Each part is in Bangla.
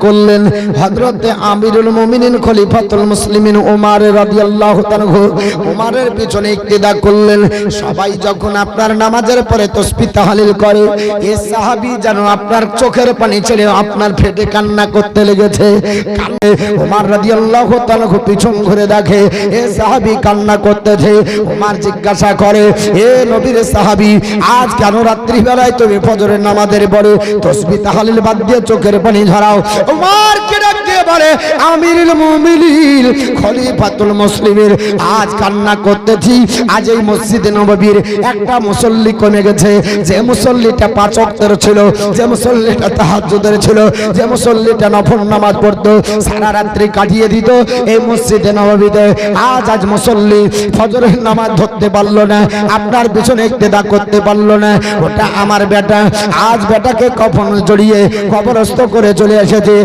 করলেন হযরতে আমিরুল মুমিনিন খলিফাতুল মুসলিমিন ওমর রাদিয়াল্লাহু তাআলা ওমরের পিছনে ইক্তেদা করলেন। সবাই যখন আপনার নামাজের পরে তাসবিহ তাহলিল করে, এই সাহাবী যেন আপনার চোখের পানি ছেড়ে আপনার ফেটে কান্না করতে লেগেছে। কান্না ওমর রাদিয়াল্লাহু তাআলা পিছন ঘুরে দেখে এই সাহাবী কান্না করতেছে। ওমর জিজ্ঞাসা করে, এ নবীর সাহাবী, আজ কেন রাত্রি বেলায় তুমি ফজরের নামাজের পরে তাসবিহ তাহলিল বাদ দিয়ে চোখের পানি ঝরাও? ওমর কে ডাক দিয়ে বলে, আমিরুল মুমিনিন খলিফাতুল মুসলিমিন, আজ কান্না করতেছি, আজ এই মসজিদে নববীর একটা মুসল্লি কমে গেছে। যে মুসল্লিটা 5 ওয়াক্তের ছিল, যে মুসল্লিটা তাহাজ্জুদের ছিল, যে মুসল্লিটা নফল নামাজ পড়তো, সারা রাত্রি কাটিয়ে দিত এই মসজিদে নববীতে, আজ মুসল্লি ফজরের নামাজ ধরতে পারলো না, আপনার পিছনে ইক্তেদা করতে পারলো না। ওটা আমার বেটা, আজ বেটাকে কফন জড়িয়ে কবরস্থ করে চলে এসেছে।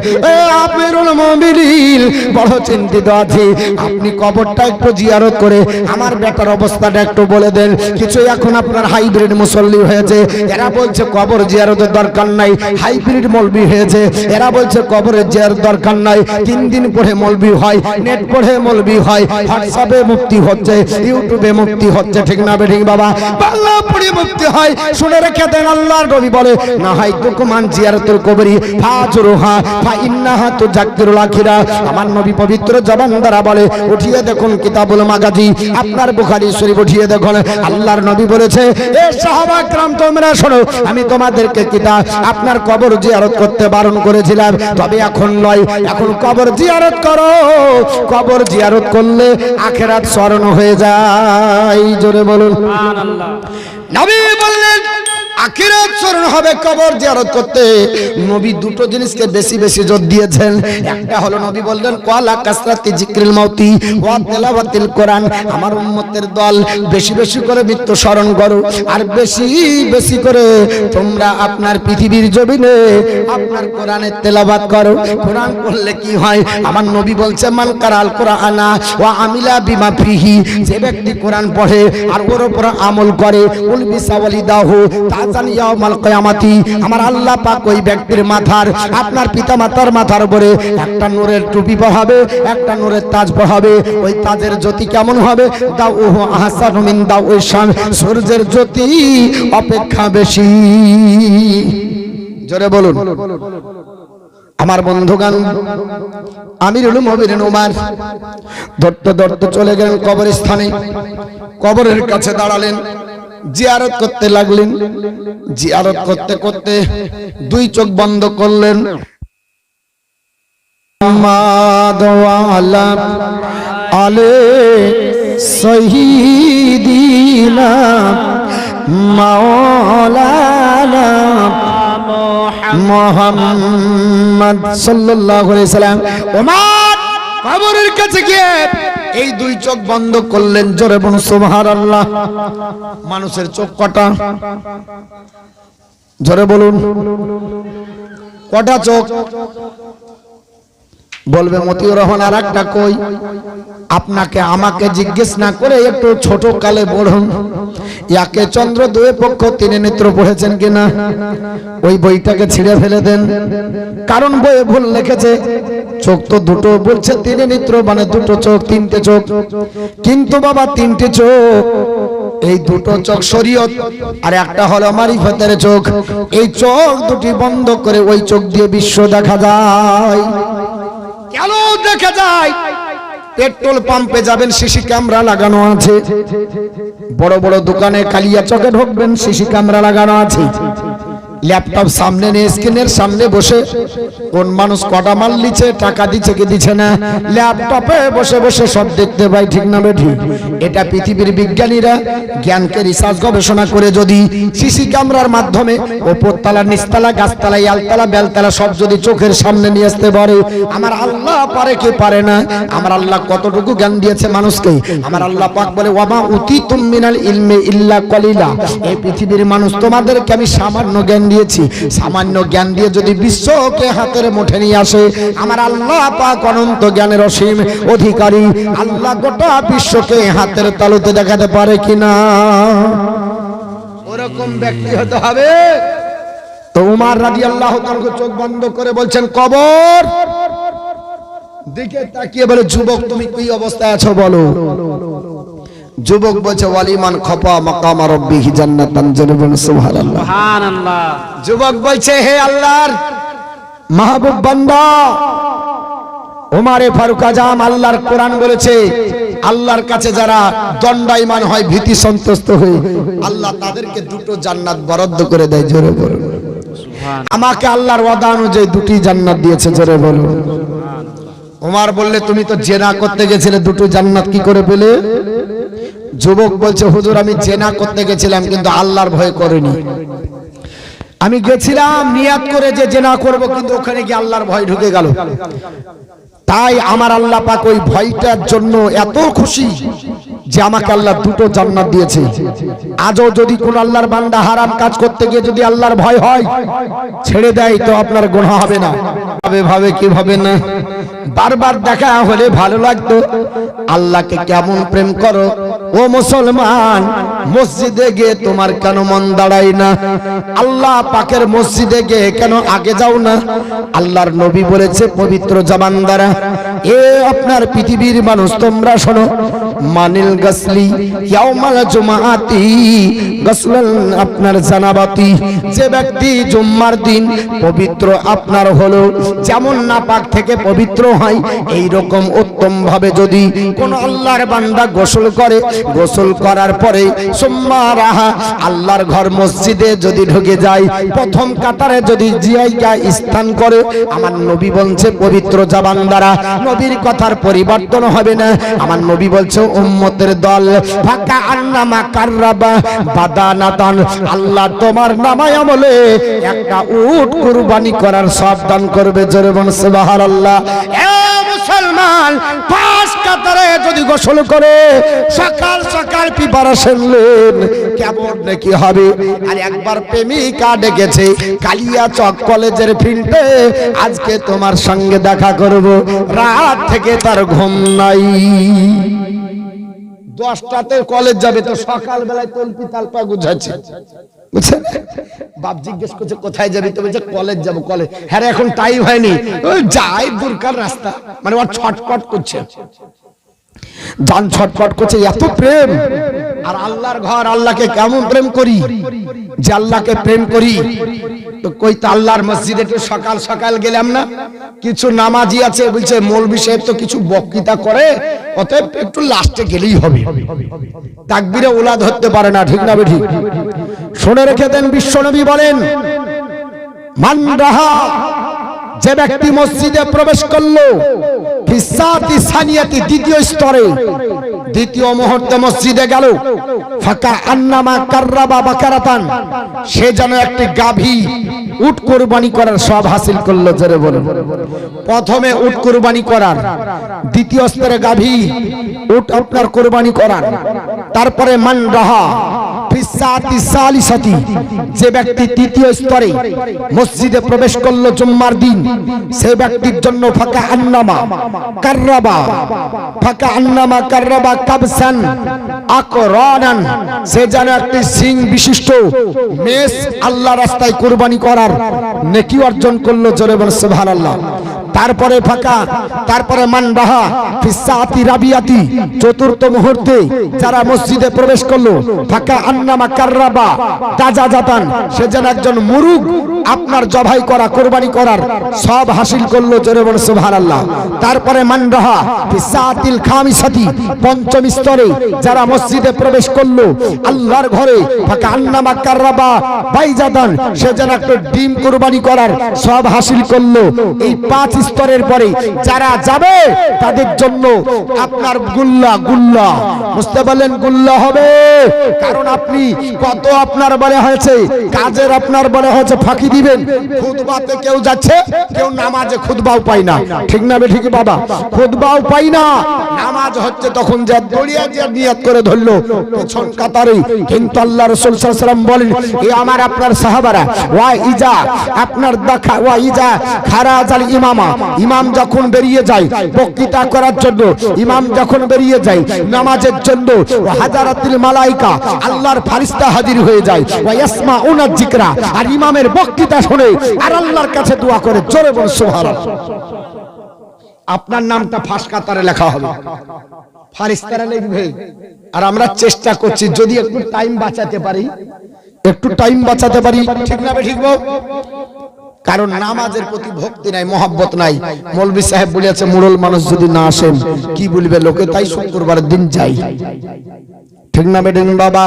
আমিরুল মুমিনিন বড় চিন্তিত আছি, আপনি কবরটা একটু জিয়ারত করে আমার বেটার অবস্থাটা একটু বলে দেন। কিছু এখন আপনার হাইব্রিড মুসল্লি হয়েছে, এরা বলছে কবর জিয়ারতের দরকার নাই, হাইব্রিড মৌলবি হয়েছে, এরা বলছে কবরের জিয়ারত দরকার নাই, 3 দিন পরে মৌলবি হয়, নেট পড়ে মৌলবি হয়, হোয়াটসঅ্যাপে মুক্তি হচ্ছে, ইউটিউবে মুক্তি হচ্ছে, ঠিক না বেঠিক বাবা? বাংলা পড়ে মুক্তি হয়, শুনে রেখে দেন। আল্লাহর নবী বলে, না হয় তুকুমান জিয়ারতুল কবরি ফাজরুহা ফা ইন্নাহা তুযাক্কিরুল আখিরা। আমার নবী পবিত্র জবান দ্বারা বলে, উঠিয়ে দেখুন কিতাবুল মাগাজি, আপনার বুখারী শরীফ উঠিয়ে দেখুন। আল্লাহর নবী বলেছে, এ সাহাবা کرام তোমরা শোনো, আমি তোমাদেরকে কিতাব আপনার কবর জিয়ারত করতে বারণ করেছিলাম, তবে এখন নয়, এখন কবর জিয়ারত করো। কবর জিয়ারত করলে আখিরাত স্মরণ হয়ে যায়। জোরে বলুন সুবহানাল্লাহ। নবী বললেন আখিরাত স্মরণ হবে কবর জিয়ারত করতে। নবী দুটো জিনিসকে বেশি বেশি জোর দিয়েছেন। একটা হলো নবী বললেন, ওয়ালা কাসরাতি যিকরিল মাউতি ওয়া তিলাওয়াতিল কোরআন, আমার উম্মতের দল বেশি বেশি করে মৃত্যু স্মরণ করো, আর বেশি বেশি করে তোমরা আপনার পৃথিবীর জমিনে আপনার কোরআনের তেলাওয়াত করো। কোরআন পড়লে কি হয়? আমার নবী বলছে, মান কারাল কোরআনা ওয়া আমিলা বিমা ফিহি, যে ব্যক্তি কোরআন পড়ে আর ওর উপর আমল করে, উলবিসা ওয়ালিদাহু তাজান ইয়াউমাল কিয়ামাতি, আমার আল্লাহ পাক ওই ব্যক্তির মাথার, আপনার পিতামাতার মাথার উপরে একটা নূরের টুপি পরাবে, একটা নূরের তাজ পরাবে। ওই তাজের জ্যোতি কেমন হবে? দাউহু আহসানু মিন দাউইশ শামস, সূর্যের জ্যোতি অপেক্ষা বেশি। জোরে বলুন। আমার বন্ধুগণ, আমিরুল মুমিনিন ওমর ধরতে ধরতে চলে গেলেন কবরস্থানে, কবরের কাছে দাঁড়ালেন, জিয়ারত করতে লাগলেন। জিয়ারত করতে করতে 2 চোখ বন্ধ করলেন। মুহাম্মদ ওয়া আলা আলে সাইয়্যিদিনা মাওলানা মুহাম্মদ সাল্লাল্লাহু আলাইহি সাল্লাম। ওমর কবরের কাছে গিয়ে এই 2 চোখ বন্ধ করলেন। জোরে বলুন সুবহানাল্লাহ। মানুষের চোখ কটা? জোরে বলুন, কটা চোখ? বলবে মতিউর রহমান আর একটা কই? আপনাকে আমাকে জিজ্ঞেস না করে একটু ছোট কালে পড়ুন, একে চন্দ্র দুয়ে পক্ষ তিনে নেত্র পড়েছেন কিনা? ওই বইটাকে ছিঁড়ে ফেলে দেন, কারণ বইয়ে ভুল লিখেছে। চোখ তো দুটো, বলছে তিনে নেত্র মানে 2টো চোখ, 3টে চোখ, কিন্তু বাবা 3টে চোখ। এই 2টো চোখ শরীয়ত, আর একটা হলো মারিফতের চোখ। এই চোখ দুটি বন্ধ করে ওই চোখ দিয়ে বিশ্ব দেখা যায়। কেন দেখা যায়? পেট্রোল পাম্পে যাবেন, সিসি ক্যামেরা লাগানো আছে। বড় বড় দোকানে কালিয়া চকে ঢুকবেন, সিসি ক্যামেরা লাগানো আছে। ল্যাপটপ সামনে নিয়ে স্ক্রিনের সামনে বসে কোন মানুষ কটা মাল লিছে, টাকা দিচ্ছে কি দিচ্ছে না, ল্যাপটপে বসে বসে সব দেখতে পাই, ঠিক না বেঠিক? এটা পৃথিবীর বিজ্ঞানীরা জ্ঞানকে রিসার্চ গবেষণা করে যদি সিসি ক্যামেরার মাধ্যমে ওপরতলা, নিচতলা, গাছতলা, আলতলা, বেলতলা সব যদি চোখের সামনে নিয়ে আসতে পারে, আমার আল্লাহ পারে কি পারে না? আমার আল্লাহ কতটুকু জ্ঞান দিয়েছে মানুষকে। আমার আল্লাহ পাক বলে, ওয়ামা উতিতুম মিনাল ইলমি ইল্লা কলিলা, এই পৃথিবীর মানুষ তোমাদেরকে আমি সামান্য জ্ঞান দিয়েছি। সামান্য জ্ঞান দিয়ে যদি বিশ্বকে হাতের মুঠে নিয়ে আসে, আমার আল্লাহ পাক অনন্ত জ্ঞানের অসীম অধিকারী। আল্লাহ গোটা বিশ্বকে হাতের তালুতে দেখাতে পারে কিনা? ওরকম ব্যক্তি হতে হবে। তো উমর রাদিয়াল্লাহু তাআলা চোখ বন্ধ করে বলছেন কবর দিকে তাকিয়ে বলে যুবক তুমি কি অবস্থায় আছো বলো। যুবক বলছে ওয়ালিমান খাফা মাকাম রাব্বিহি জান্নাতান, জনবন সুবহানাল্লাহ সুবহানাল্লাহ। যুবক বলছে হে আল্লাহর মাহবুব বান্দা ওমরে ফারুক আজম, আল্লাহর কোরআন বলেছে আল্লাহর কাছে যারা দণ্ডায়মান হয় ভীতি সন্তুষ্ট হয়ে, আল্লাহ তাদেরকে দুটো জান্নাত বরাদ্দ করে দেয়। জোরে বলুন সুবহানাল্লাহ। আমাকে আল্লাহর ওয়াদা অনুযায়ী দুটি জান্নাত দিয়েছে। জোরে বলুন। ওমর বললে তুমি তো জেনা করতে গেছিলে, দুটো জান্নাত কি করে পেলে? যুবক বলছে হুজুর আমি জেনা করতে গেছিলাম কিন্তু আল্লাহর ভয় করিনি। আমি গেছিলাম নিয়াত করে যে জেনা করব, কিন্তু ওখানে গিয়ে আল্লাহর ভয় ঢুকে গেল। তাই আমার আল্লাহ পাক ওই ভয়টার জন্য এত খুশি যে আমাকে আল্লাহ দুটো জান্নাত দিয়েছে। আজও যদি কোন আল্লাহর বান্দা হারাম কাজ করতে গিয়ে যদি আল্লাহর ভয় হয় ছেড়ে দেয় তো আপনার গুনাহ হবে না। ভাবে কি ভাবে না, বারবার দেখা হলে ভালো লাগতো। আল্লাহকে কেমন প্রেম করো ও মুসলমান, মসজিদে গিয়ে তোমার কেন মন দাঁড়ায় না? আল্লাহ পাকের মসজিদে গিয়ে কেন আগে যাও না? আল্লাহর নবী বলেছে পবিত্র জবান দ্বারা, এ আপনার পৃথিবীর মানুষ তোমরা শোনো, মানিল গসলি ইয়াউমাল জুমাআতি গসলান আপনার জানাবাতি, যে ব্যক্তি জুম্মার দিন পবিত্র আপনার হলো যেমন নাপাক থেকে পবিত্র হয়, এই রকম উত্তম ভাবে যদি কোন আল্লাহর বান্দা গোসল করে, গোসল করার পরে সুম্মারাহা আল্লাহর ঘর মসজিদে যদি ঢুকে যায়, প্রথম কাতারে যদি জিয়াইকা স্থান করে, আমার নবী বলছে পবিত্র জবান দ্বারা, নবীর কথার পরিবর্তন হবে না। আমার নবী বলছে উম্মতের দল ফাকা আন্নামা কাররাবা বাদানাতান, আল্লাহ তোমার নামায় আমলে একটা উট কুরবানি করার সব দান করবে। জোরে বলুন সুবহানাল্লাহ। এ মুসলমান, পাঁচ কাতারে যদি গোসল করে সকাল সকাল প্রিপারেশন নেন কেমন নাকি হবে। আর একবার প্রেমিকা ডেকেছে কালিয়াচক কলেজের ফিল্ডে, আজকে তোমার সঙ্গে দেখা করব, রাত থেকে তার ঘুম নাই। 10টাতে কলেজ যাবে তো সকাল বেলায় তলপি তালপা গুছাচ্ছে, বুঝছেন? বাপ জিজ্ঞেস করছে কোথায় যাবি, তো বলছে কলেজ যাবো। কলেজ? হ্যাঁ এখন টাইম হয়নি, ওই যাই দূরকার রাস্তা, মানে ওর ছটপট করছে, জান ছটপট করছে, এত প্রেম। আর আল্লাহর ঘর, আল্লাহকে কেমন প্রেম করি, যে আল্লাহকে প্রেম করি তো কই তো আল্লাহর মসজিদে একটু সকাল সকাল গেলাম না, কিছু নামাজি আছে বলছে মৌলভী সাহেব তো কিছু বক্তৃতা করে, অতএব একটু লাস্টে গেলেই হবে, তাকবীরে ওলা ধরতে পারে না, ঠিক না বেঠিক? শুনে রেখে দেন, বিশ্বনবী বলেন মান রাহা, যে ব্যক্তি মসজিদে প্রবেশ করলো ফিসাতি সানিয়াতি, দ্বিতীয় স্তরে, দ্বিতীয় মুহূর্তে মসজিদে গেল, ফাকা আন্নামা কাররাবা বাকারাতান, সে যেন একটি গাভী উট কুরবানি করার সব হাসিল করলো। জোরে বলুন। প্রথমে উট কুরবানি করার, দ্বিতীয় স্তরে গাভী উট আপনার কুরবানি করার, তারপরে মান রাহা ফিসাতি সালিসাতি, যে ব্যক্তি তৃতীয় স্তরে মসজিদে প্রবেশ করলো জুম্মার দিন, সেই ব্যক্তির জন্য ফাকা আন্নামা কাররাবা, ফাকা আন্নামা কাররাবা কাবসান আকরানান, সে যেন একটি সিং বিশিষ্ট মেষ আল্লাহ রাস্তায় কুরবানি করার নেকি অর্জন করলো। জোরে বলুন সুবহানাল্লাহ। তারপরে ফাঁকা, তারপরে মান রাহা ফিসাতি রাবিয়াতি, চতুর্থ মুহূর্তে যারা মসজিদে প্রবেশ করলো, ফাঁকা আন্নামা কাররাবা তাজাজাতান, সে যেন একজন মুরুগ আপনার জবাই করা কুরবানি করার সব হাসিল করলো। জোরে বলুন সুবহানাল্লাহ। তারপরে মান রাহা ফিসাতিল খামিসাতি, পঞ্চম স্তরে যারা মসজিদে প্রবেশ করলো আল্লাহর ঘরে, ফাঁকা আন্নামা কাররাবা বাইজাদান, সে যেন একটা ডিম কুরবানি করার সব হাসিল করলো। এই 5 স্তরের পরে যারা যাবে তাদের জন্য আপনার গুল্লা, গুল্লা বুঝতে পারলেন, গুল্লা হবে। কারণ আপনি কত আপনার বলে হয়েছে কাজের, আপনার বলে হয়েছে ফাঁকি দিবেন, খুতবাতে কেউ যাচ্ছে, কেউ নামাজে খুতবাও পায় না, ঠিক না ঠিক বাবা? খুতবাও পাই না, নামাজ হচ্ছে তখন যা দড়িয়া যে নিয়ত করে ধরলো পেছন কাতারে। কিন্তু আল্লাহ রাসূল সাল্লাল্লাহু আলাইহি ওয়াসাল্লাম বলেন, এ আমার আপনার সাহাবারা, ওয়া ইজা আপনার দেখা, ওয়া ইজা খারাজাল ইমামা, ইমাম যখন বেরিয়ে যায় বক্তৃতা করার জন্য, ইমাম যখন বেরিয়ে যায় নামাজের জন্য, হাজারাতুল মালাইকা আল্লাহর ফেরেশতা হাজির হয়ে যায়, ওয়া ইয়াসমাউনা যিকরা, আর ইমামের বক্তৃতা শুনে আর আল্লাহর কাছে দোয়া করে। জোরে বল সুবহানাল্লাহ। আপনার নামটা ফাঁস কাতারে লেখা হবে, ফেরেশতারা লিখবে। আর আমরা চেষ্টা করছি যদি একটু টাইম বাঁচাতে পারি, ঠিক না ঠিক বল? কারণ নামাজের প্রতি ভক্তি নাই, মহব্বত নাই। মৌলভী সাহেব বলেছে মুরল মানুষ যদি না আসেন কি বলবে লোকে, তাই শুক্রবারের দিন যাই। ঠিক না বেডিং বাবা?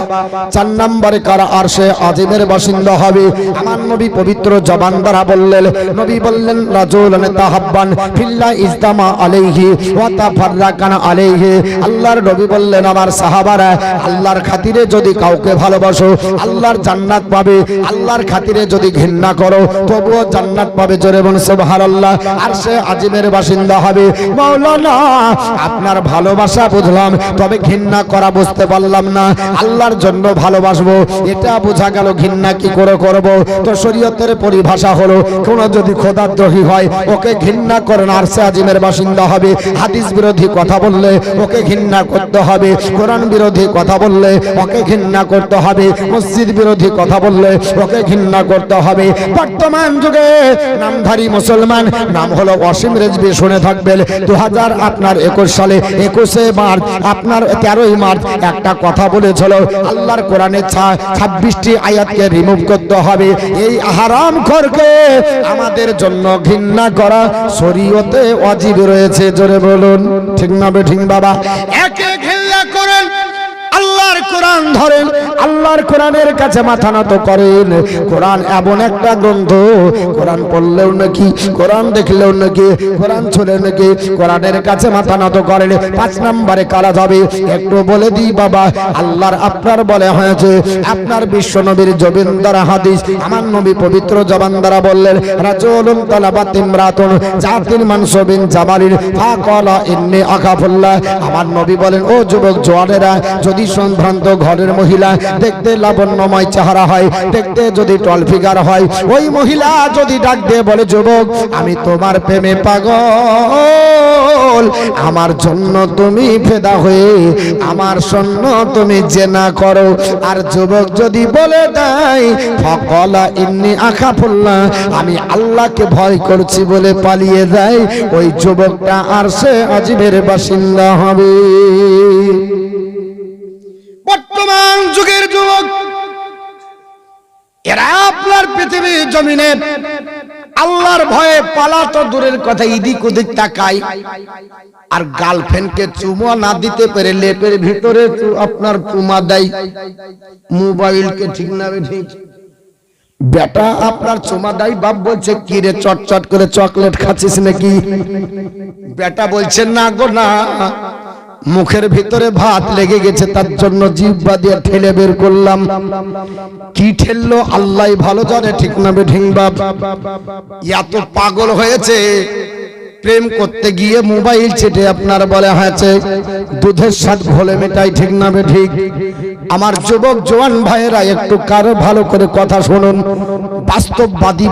4 নম্বরে কারা আরশে আজিমের বাসিন্দা হবে? আমার নবী পবিত্র জবান দ্বারা বললেন, নবী বললেন রাজুলান তাহাব্বান ফিল্লাহ ইজতামা আলাইহি ওয়া তাফাররাকানা আলাইহি। আল্লাহর নবী বললেন আমার সাহাবারা, আল্লাহর খাতিরে যদি কাউকে ভালোবাসো আল্লাহর জান্নাত পাবে, আল্লাহর খাতিরে যদি ঘৃণা করো তবুও জান্নাত পাবে। জোরে বলুন সুবহানাল্লাহ। আরশে আজিমের বাসিন্দা হবে। মাওলানা আপনার ভালোবাসা বুঝলাম, তবে ঘৃণা করা বুঝতে পারলাম না। আল্লাহর জন্য ভালোবাসবো এটা বোঝা গেল, ঘৃণা কি করে করব? তো শরীয়তের পরিভাষা হলো কোন যদি খোদাদ্রোহী হয় ওকে ঘৃণা করেন, আরশে আজিমের বাসিন্দা হবে। হাদিস বিরোধী কথা বললে ওকে ঘৃণা করতে হবে, কোরআন বিরোধী কথা বললে ওকে ঘৃণা করতে হবে, মসজিদ বিরোধী কথা বললে ওকে ঘৃণা করতে হবে। বর্তমান যুগে নামধারী মুসলমান নাম হলো ওয়াসিম রেজভী, শুনে থাকবেন। 2021 সালে 21 মার্চ আপনার 13 মার্চ একটা কথা বলেছিল, আল্লাহর কোরআনের 26টি আয়াতকে রিমুভ করতে হবে। এই হারাম খোরকে আমাদের জন্য ঘৃণা করা শরীয়তে ওয়াজিব রয়েছে। জোরে বলুন ঠিক না বেঠিক বাবা? একে ঘৃণা করেন, আল্লাহর কোরআন ধরেন, আল্লাহর কোরআনের কাছে মাথা নত করেন। কোরআন এমন একটা গ্রন্থ, কোরআন পড়লেও নাকি, কোরআন দেখলেও নাকি, কোরআন ছুঁলেও নাকি, কোরআনের কাছে মাথা নত করেন। 5 নম্বরে কারা যাবে একটু বলে দিই বাবা। আল্লাহর আপনার বলে হয়েছে, আপনার বিশ্ব নবীর জবিন দ্বারা হাদিস, আমার নবী পবিত্র জবান দ্বারা বললেন রাজুলুন তালাবাত ইমরাতুন জাতিল মানসুবিন জামালিন ফাকালা ইন্নী আখাফুল্লাহ। আমার নবী বলেন ও যুবক জওয়ানেরা, যদি সম্ভ্রান্ত ঘরের মহিলা দেখতে লাবণ্যময় চেহারা হয়, দেখতে যদি টল ফিগার হয়, ওই মহিলা যদি ডাক দিয়ে বলে যুবক আমি তোমার প্রেমে পাগল, আমার জন্য তুমি ফেদা হয়ে আমার জন্য তুমি জেনা করো, আর যুবক যদি বলে দেয় ফাকালা ইন্নী আখাফুল্লাহ, আমি আল্লাহকে ভয় করছি বলে পালিয়ে যায়, ওই যুবকটা আরশে আজিমের বাসিন্দা হবে। বর্তমান যুগের যুবক এরা আপনার পৃথিবীর জমিনে আল্লাহর ভয়ে পালা তো দূরের কথা, ইদিক ওদিক তাকায়, আর গার্লফ্রেন্ডকে চুমা না দিতে পেরে লেপের ভিতরে আপনার চুমা দেয় মোবাইলকে। ঠিক না ঠিক? বেটা আপনার চুমা দেয়, বাপ বলছে কি রে চটচট করে চকলেট খাচ্ছিস নাকি? বেটা বলছে না গো না, মুখের ভিতরে ভাত লেগে গেছে তার জন্য জিহ্বা দিয়ে ঠেলে বের করলাম। কি ঠেললো আল্লাহই ভালো জানে। ঠিক না বেঠিক বাপ? এত পাগল হয়েছে প্রেম করতে গিয়ে মোবাইল চেটে আপনার বলে হয়েছে দুধের স্বাদ ঘোলে মেটাই। ঠিক না বেঠিক? আমার যুবক জওয়ান ভাইয়েরা একটু কারো ভালো করে কথা শুনুন, বাস্তববাদী